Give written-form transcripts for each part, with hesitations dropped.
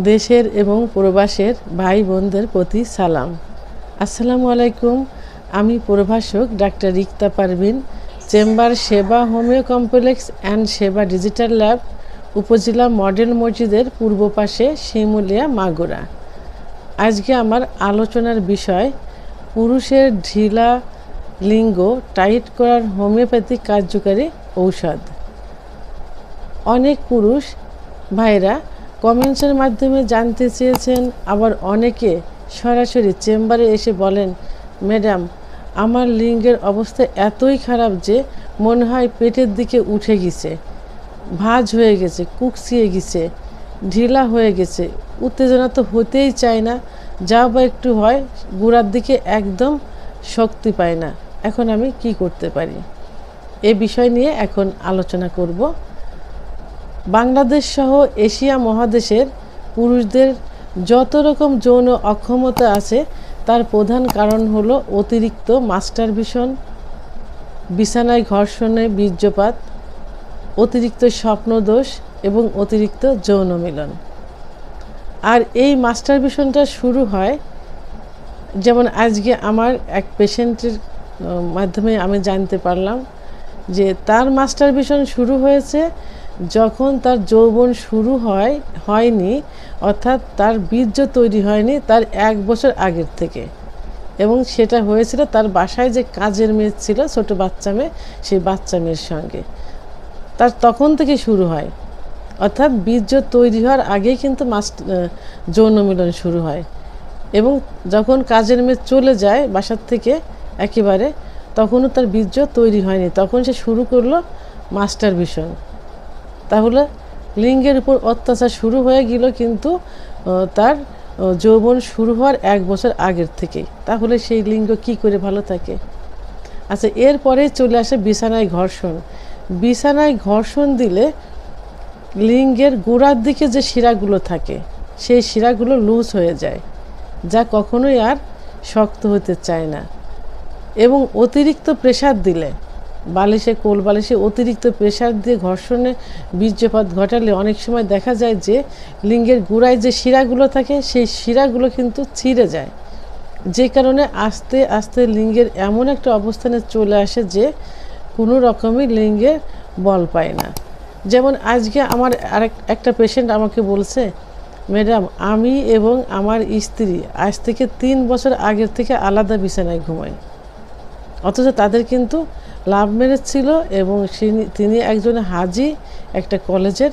দেশের এবং প্রবাসের ভাই বোনদের প্রতি সালাম। আসসালামু আলাইকুম। আমি প্রভাষক ডাক্তার রিক্তা পারভিন, চেম্বার সেবা হোমিও কমপ্লেক্স অ্যান্ড সেবা ডিজিটাল ল্যাব, উপজেলা মডেল মসজিদের পূর্ব পাশে শিমুলিয়া, মাগুরা। আজকে আমার আলোচনার বিষয় পুরুষের ঢিলা লিঙ্গ টাইট করার হোমিওপ্যাথিক কার্যকারী ঔষধ। অনেক পুরুষ ভাইরা কমেন্টসের মাধ্যমে জানতে চেয়েছেন, আবার অনেকে সরাসরি চেম্বারে এসে বলেন, ম্যাডাম, আমার লিঙ্গের অবস্থা এতই খারাপ যে মনে হয় পেটের দিকে উঠে গেছে, ভাঁজ হয়ে গেছে, কুকসিয়ে গেছে, ঢিলা হয়ে গেছে, উত্তেজনা তো হতেই চায় না, যা বা একটু হয় গোড়ার দিকে একদম শক্তি পায় না। এখন আমি কি করতে পারি? এ বিষয় নিয়ে এখন আলোচনা করব। বাংলাদেশ সহ এশিয়া মহাদেশের পুরুষদের যত রকম যৌন অক্ষমতা আছে তার প্রধান কারণ হলো অতিরিক্ত মাস্টারবেশন, বিছানায় ঘর্ষণে বীর্যপাত, অতিরিক্ত স্বপ্নদোষ এবং অতিরিক্ত যৌন মিলন। আর এই মাস্টারবেশনটা শুরু হয়, যেমন আজকে আমার এক পেশেন্টের মাধ্যমে আমি জানতে পারলাম যে তার মাস্টারবেশন শুরু হয়েছে যখন তার যৌবন শুরু হয়নি, অর্থাৎ তার বীর্য তৈরি হয়নি তার 1 বছর আগের থেকে, এবং সেটা হয়েছিল তার বাসায় যে কাজের মেয়ে ছিল, ছোট বাচ্চা মেয়ে, সেই বাচ্চা মেয়ের সঙ্গে তার তখন থেকে শুরু হয়। অর্থাৎ বীর্য তৈরি হওয়ার আগেই কিন্তু যৌন মিলন শুরু হয়, এবং যখন কাজের মেয়ে চলে যায় বাসার থেকে একেবারে, তখনও তার বীর্য তৈরি হয়নি, তখন সে শুরু করলো মাস্টারবেশন। তাহলে লিঙ্গের উপর অত্যাচার শুরু হয়ে গেল কিন্তু তার যৌবন শুরু হওয়ার 1 বছর আগের থেকেই। তাহলে সেই লিঙ্গ কি করে ভালো থাকে? আচ্ছা, এরপরে চলে আসে বিছানায় ঘর্ষণ। বিছানায় ঘর্ষণ দিলে লিঙ্গের গোড়ার দিকে যে শিরাগুলো থাকে সেই শিরাগুলো লুজ হয়ে যায়, যা কখনোই আর শক্ত হতে চায় না। এবং অতিরিক্ত প্রেসার দিলে, বালিশে কোল বালিশে অতিরিক্ত প্রেসার দিয়ে ঘর্ষণে বীর্যপাত ঘটালে অনেক সময় দেখা যায় যে লিঙ্গের গোড়ায় যে শিরাগুলো থাকে সেই শিরাগুলো কিন্তু ছিঁড়ে যায়, যে কারণে আস্তে আস্তে লিঙ্গের এমন একটা অবস্থানে চলে আসে যে কোনো রকমই লিঙ্গে বল পায় না। যেমন আজকে আমার একটা পেশেন্ট আমাকে বলছে, ম্যাডাম, আমি এবং আমার স্ত্রী আজ থেকে 3 বছর আগের থেকে আলাদা বিছানায় ঘুমাই, অথচ তাদের কিন্তু লাভ ম্যারেজ ছিল, এবং তিনি একজন হাজি, একটা কলেজের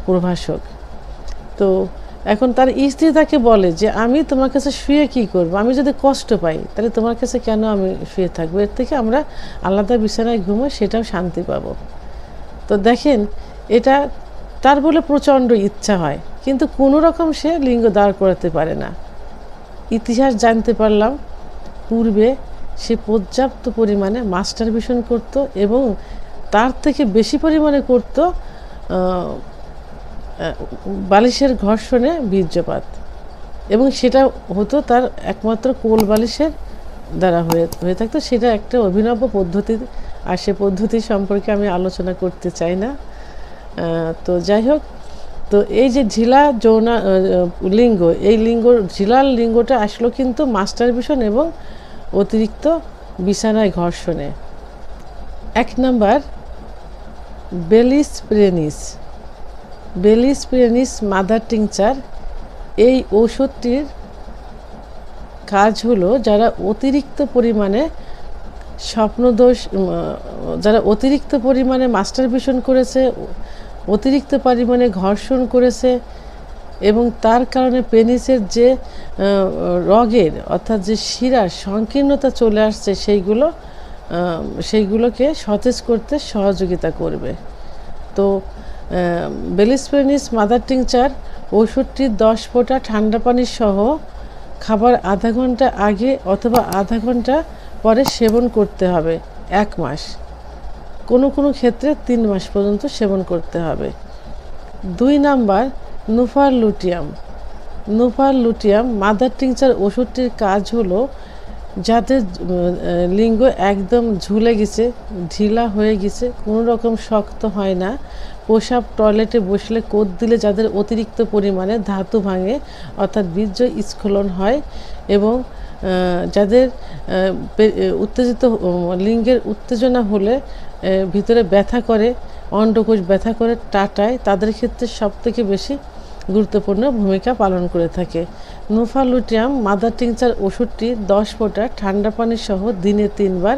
প্রভাষক। তো এখন তার স্ত্রী তাকে বলে যে আমি তোমার কাছে শুয়ে কি করব, আমি যদি কষ্ট পাই তাহলে তোমার কাছে কেন আমি শুয়ে থাকবো, এর থেকে আমরা আলাদা বিছানায় ঘুমাই, সেটাও শান্তি পাবো। তো দেখেন, এটা তার বলে প্রচণ্ড ইচ্ছা হয়, কিন্তু কোনো রকম সে লিঙ্গ দাঁড় করাতে পারে না। ইতিহাস জানতে পারলাম, পূর্বে সে পর্যাপ্ত পরিমাণে মাস্টারবেশন করত, এবং তার থেকে বেশি পরিমাণে করত বালিশের ঘর্ষণে বীর্যপাত, এবং সেটা হতো তার একমাত্র কোল বালিশের দ্বারা হয়ে থাকতো। সেটা একটা অভিনব পদ্ধতি, আর সে পদ্ধতি সম্পর্কে আমি আলোচনা করতে চাই না। তো যাই হোক, তো এই যে ঢিলা লিঙ্গ, এই ঢিলার লিঙ্গটা আসলো কিন্তু মাস্টারবেশন এবং অতিরিক্ত বিছানায় ঘর্ষণে। 1 নাম্বার, বেলিস্প্রেনিস মাদার টিংচার। এই ঔষধটির কাজ হলো যারা অতিরিক্ত পরিমাণে স্বপ্নদোষ, যারা অতিরিক্ত পরিমাণে মাস্টারবেশন করেছে, অতিরিক্ত পরিমাণে ঘর্ষণ করেছে, এবং তার কারণে পেনিসের যে রগের, অর্থাৎ যে শিরার সংকীর্ণতা চলে আসছে, সেইগুলোকে সতেজ করতে সহযোগিতা করবে। তো বেলিস্প্রেনিস মাদার টিংচার ওষুধটি 10 ফোঁটা ঠান্ডা পানি সহ খাবার আধা ঘন্টা আগে অথবা আধা ঘন্টা পরে সেবন করতে হবে 1 মাস, কোনো কোনো ক্ষেত্রে 3 মাস পর্যন্ত সেবন করতে হবে। 2 নাম্বার, নুফারলুটিয়াম মাদার টিংচার ওষুধটির কাজ হলো যাদের লিঙ্গ একদম ঝুলে গেছে, ঢিলা হয়ে গেছে, কোনো রকম শক্ত হয় না, প্রসাব টয়লেটে বসলে কোদ দিলে যাদের অতিরিক্ত পরিমাণে ধাতু ভাঙে অর্থাৎ বীর্য স্খলন হয়, এবং যাদের উত্তেজিত লিঙ্গের উত্তেজনা হলে ভিতরে ব্যথা করে, অন্ডকোষ ব্যথা করে টাটায়, তাদের ক্ষেত্রে সবথেকে বেশি গুরুত্বপূর্ণ ভূমিকা পালন করে থাকে। নোফালুটিয়াম মাদার টিংচার ওষুধটি 10 ফোঁটা ঠান্ডা পানি সহ দিনে 3 বার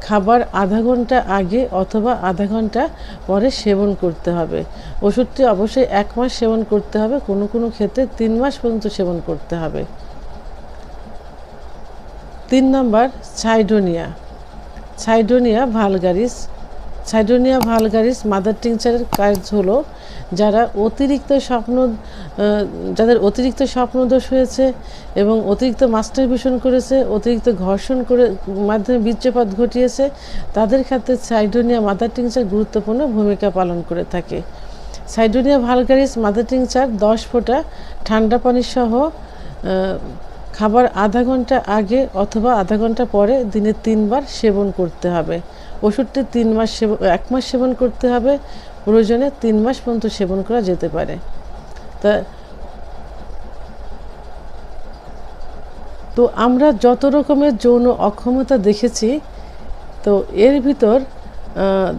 খাবার আধা ঘন্টা আগে অথবা আধা ঘন্টা পরে সেবন করতে হবে। ওষুধটি অবশ্যই 1 মাস সেবন করতে হবে, কোনো কোনো ক্ষেত্রে 3 মাস পর্যন্ত সেবন করতে হবে। 3 নম্বর Cydonia vulgaris. Cydonia vulgaris mother টিংচারের কাজ হলো যাদের অতিরিক্ত স্বপ্নদোষ হয়েছে এবং অতিরিক্ত মাস্টারবেশন করেছে, অতিরিক্ত ঘর্ষণ করে মাধ্যমে বীর্যপাত ঘটিয়েছে, তাদের ক্ষেত্রে সাইডোনিয়া মাদার টিংচার গুরুত্বপূর্ণ ভূমিকা পালন করে থাকে। সাইডোনিয়া ভালগারিস মাদার টিংচার 10 ফোঁটা ঠান্ডা পানি সহ খাবার আধা ঘন্টা আগে অথবা আধা ঘন্টা পরে দিনে 3 বার সেবন করতে হবে। ওষুধটি 1 মাস সেবন করতে হবে, প্রয়োজনে 3 মাস পর্যন্ত সেবন করা যেতে পারে। তো আমরা যত রকমের যৌন অক্ষমতা দেখেছি, তো এর ভিতর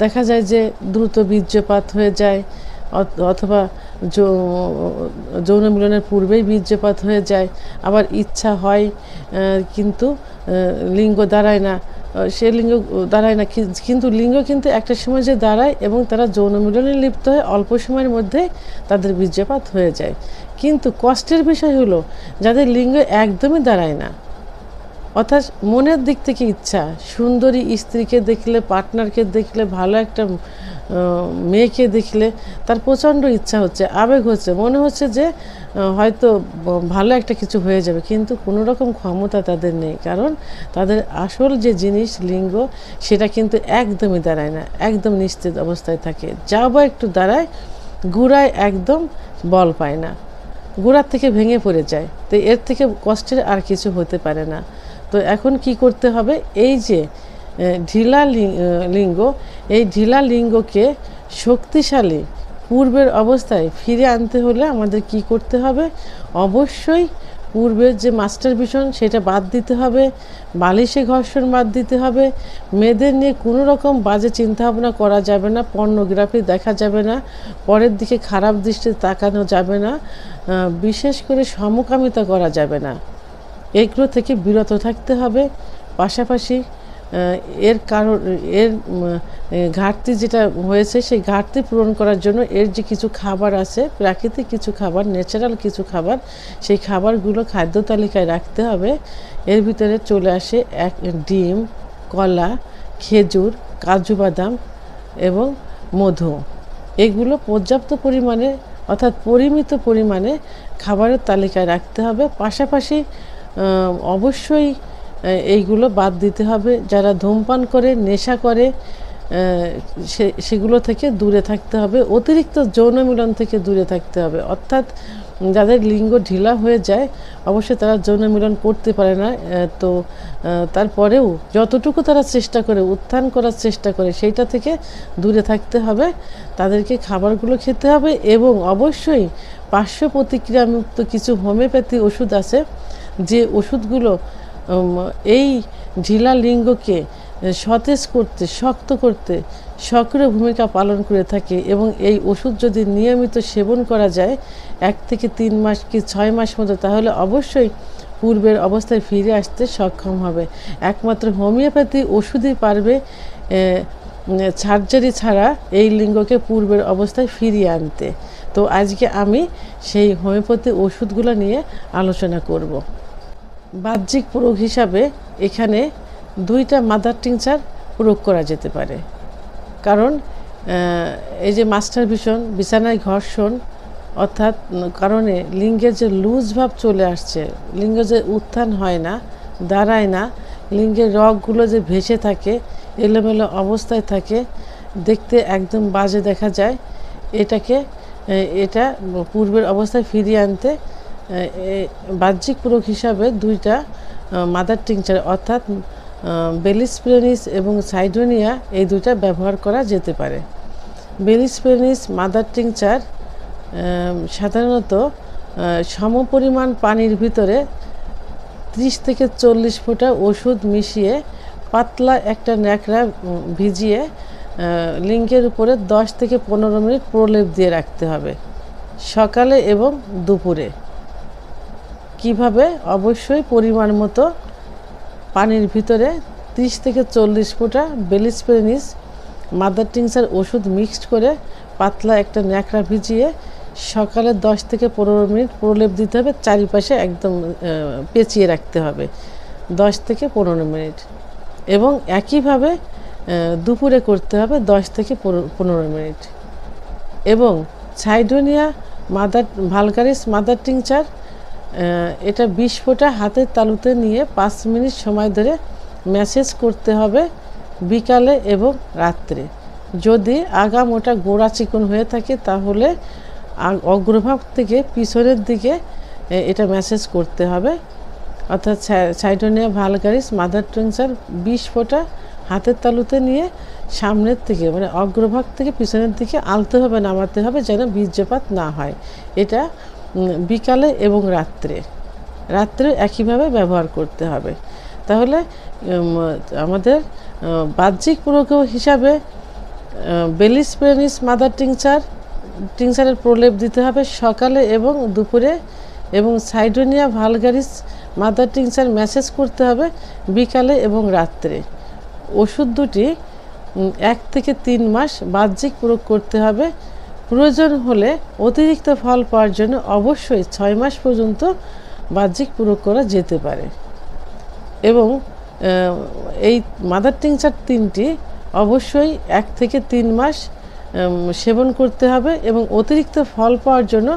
দেখা যায় যে দ্রুত বীর্যপাত হয়ে যায় অথবা যৌন মিলনের পূর্বেই বীর্যপাত হয়ে যায়, আবার ইচ্ছা হয় কিন্তু লিঙ্গ দাঁড়ায় না, কিন্তু লিঙ্গ কিন্তু একটা সময় যে দাঁড়ায় এবং তারা যৌন মিলনে লিপ্ত হয়ে অল্প সময়ের মধ্যে তাদের বীর্যপাত হয়ে যায়। কিন্তু কষ্টের বিষয় হলো যাদের লিঙ্গ একদমই দাঁড়ায় না, অর্থাৎ মনের দিক থেকে ইচ্ছা, সুন্দরী স্ত্রীকে দেখলে, পার্টনারকে দেখলে, ভালো একটা মেয়েকে দেখলে তার প্রচণ্ড ইচ্ছা হচ্ছে, আবেগ হচ্ছে, মনে হচ্ছে যে হয়তো ভালো একটা কিছু হয়ে যাবে, কিন্তু কোনো রকম ক্ষমতা তাদের নেই, কারণ তাদের আসল যে জিনিস লিঙ্গ সেটা কিন্তু একদমই দাঁড়ায় না, একদম নিশ্চিত অবস্থায় থাকে। যা বা একটু দাঁড়ায়, গুড়ায় একদম বল পায় না, গোড়ার থেকে ভেঙে পড়ে যায়। তো এর থেকে কষ্টের আর কিছু হতে পারে না। তো এখন কি করতে হবে, এই যে ঢিলা লিঙ্গ, এই ঢিলা লিঙ্গকে শক্তিশালী পূর্বের অবস্থায় ফিরে আনতে হলে আমাদের কি করতে হবে, অবশ্যই পূর্বের যে মাস্টারবেশন সেটা বাদ দিতে হবে, বালিশে ঘর্ষণ বাদ দিতে হবে, মেয়েদের নিয়ে কোনো রকম বাজে চিন্তাভাবনা করা যাবে না, পর্নোগ্রাফি দেখা যাবে না, পরের দিকে খারাপ দৃষ্টিতে তাকানো যাবে না, বিশেষ করে সমকামিতা করা যাবে না, এগুলো থেকে বিরত থাকতে হবে। পাশাপাশি এর ঘাটতি যেটা হয়েছে সেই ঘাটতি পূরণ করার জন্য এর যে কিছু খাবার আছে, প্রাকৃতিক কিছু খাবার, ন্যাচারাল কিছু খাবার, সেই খাবারগুলো খাদ্য তালিকায় রাখতে হবে। এর ভিতরে চলে আসে ডিম, কলা, খেজুর, কাজু বাদাম এবং মধু। এগুলো পর্যাপ্ত পরিমাণে অর্থাৎ পরিমিত পরিমাণে খাবারের তালিকায় রাখতে হবে। পাশাপাশি অবশ্যই এইগুলো বাদ দিতে হবে, যারা ধূমপান করে, নেশা করে, সেগুলো থেকে দূরে থাকতে হবে, অতিরিক্ত যৌন মিলন থেকে দূরে থাকতে হবে। অর্থাৎ যাদের লিঙ্গ ঢিলা হয়ে যায়, অবশ্যই তারা যৌন মিলন করতে পারে না, তো তারপরেও যতটুকু তারা চেষ্টা করে, উত্থান করার চেষ্টা করে, সেইটা থেকে দূরে থাকতে হবে। তাদেরকে খাবারগুলো খেতে হবে এবং অবশ্যই পার্শ্ব প্রতিক্রিয়ামুক্ত কিছু হোমিওপ্যাথি ওষুধ আছে, যে ওষুধগুলো এই ঢিলা লিঙ্গকে সতেজ করতে, শক্ত করতে সক্রিয় ভূমিকা পালন করে থাকে, এবং এই ওষুধ যদি নিয়মিত সেবন করা যায় 1 থেকে 3 মাস কি 6 মাস মতো, তাহলে অবশ্যই পূর্বের অবস্থায় ফিরে আসতে সক্ষম হবে। একমাত্র হোমিওপ্যাথি ওষুধই পারবে সার্জারি ছাড়া এই লিঙ্গকে পূর্বের অবস্থায় ফিরিয়ে আনতে। তো আজকে আমি সেই হোমিওপ্যাথি ওষুধগুলো নিয়ে আলোচনা করব। বাহ্যিক প্রয়োগ হিসাবে এখানে 2টা মাদার টিংচার প্রয়োগ করা যেতে পারে, কারণ এই যে মাস্টারবেশন, বিছানায় ঘর্ষণ অর্থাৎ কারণে লিঙ্গের যে লুজ ভাব চলে আসছে, লিঙ্গ যে উত্থান হয় না, দাঁড়ায় না, লিঙ্গের রগগুলো যে ভেসে থাকে, এলোমেলো অবস্থায় থাকে, দেখতে একদম বাজে দেখা যায়, এটা পূর্বের অবস্থায় ফিরিয়ে আনতে বাহ্যিক পূরক হিসাবে দুইটা মাদার টিংচার অর্থাৎ বেলিস স্প্রেনিস এবং সাইডোনিয়া এই দুইটা ব্যবহার করা যেতে পারে। বেলিস স্প্রেনিস মাদার টিংচার সাধারণত সমপরিমাণ পানির ভিতরে 30 থেকে 40 ফোঁটা ওষুধ মিশিয়ে পাতলা একটা ন্যাকড়া ভিজিয়ে লিঙ্কের উপরে 10 থেকে 15 মিনিট প্রলেপ দিয়ে রাখতে হবে সকালে এবং দুপুরে। কিভাবে? অবশ্যই পরিমাণ মতো পানির ভিতরে 30 থেকে 40 ফোঁটা বেলিস স্প্রেনিস মাদার টিংচার ওষুধ মিক্সড করে পাতলা একটা ন্যাকড়া ভিজিয়ে সকালে 10 থেকে 15 মিনিট প্রলেপ দিতে হবে, চারিপাশে একদম পেঁচিয়ে রাখতে হবে 10 থেকে 15 মিনিট, এবং একইভাবে দুপুরে করতে হবে 10 থেকে 15 মিনিট। এবং সাইডোনিয়া ভালগারিস মাদার টিংচার এটা 20 ফোঁটা হাতের তালুতে নিয়ে 5 মিনিট সময় ধরে ম্যাসেজ করতে হবে বিকালে এবং রাত্রে। যদি আগা মোটা গোড়া চিকন হয়ে থাকে তাহলে অগ্রভাগ থেকে পিছনের দিকে এটা ম্যাসেজ করতে হবে। অর্থাৎ সাইডোনিয়া ভালগারিস মাদার টিংচার 20 ফোঁটা হাতের তালুতে নিয়ে সামনের থেকে মানে অগ্রভাগ থেকে পিছনের দিকে আলতে হবে, নামাতে হবে যেন বীর্যপাত না হয়। এটা বিকালে এবং রাত্রে একইভাবে ব্যবহার করতে হবে। তাহলে আমাদের বাহ্যিক পূরক হিসাবে বেলিস স্প্রেনিস মাদার টিংচারের প্রলেপ দিতে হবে সকালে এবং দুপুরে, এবং সাইডোনিয়া ভালগারিস মাদার টিংচার ম্যাসেজ করতে হবে বিকালে এবং রাত্রে। ওষুধ দুটি 1 থেকে 3 মাস বাহ্যিক প্রয়োগ করতে হবে। প্রয়োজন হলে অতিরিক্ত ফল পাওয়ার জন্য অবশ্যই 6 মাস পর্যন্ত বাহ্যিক প্রয়োগ করা যেতে পারে। এবং এই মাদার টিংচার 3টি অবশ্যই 1 থেকে 3 মাস সেবন করতে হবে, এবং অতিরিক্ত ফল পাওয়ার জন্য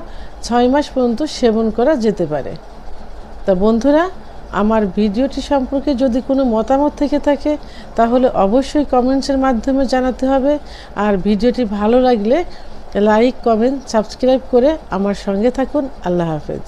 6 মাস পর্যন্ত সেবন করা যেতে পারে। তা বন্ধুরা, আমার ভিডিওটি সম্পর্কে যদি কোনো মতামত থেকে থাকে তাহলে অবশ্যই কমেন্টসের মাধ্যমে জানাতে হবে। আর ভিডিওটি ভালো লাগলে লাইক, কমেন্ট, সাবস্ক্রাইব করে আমার সঙ্গে থাকুন। আল্লাহ হাফেজ।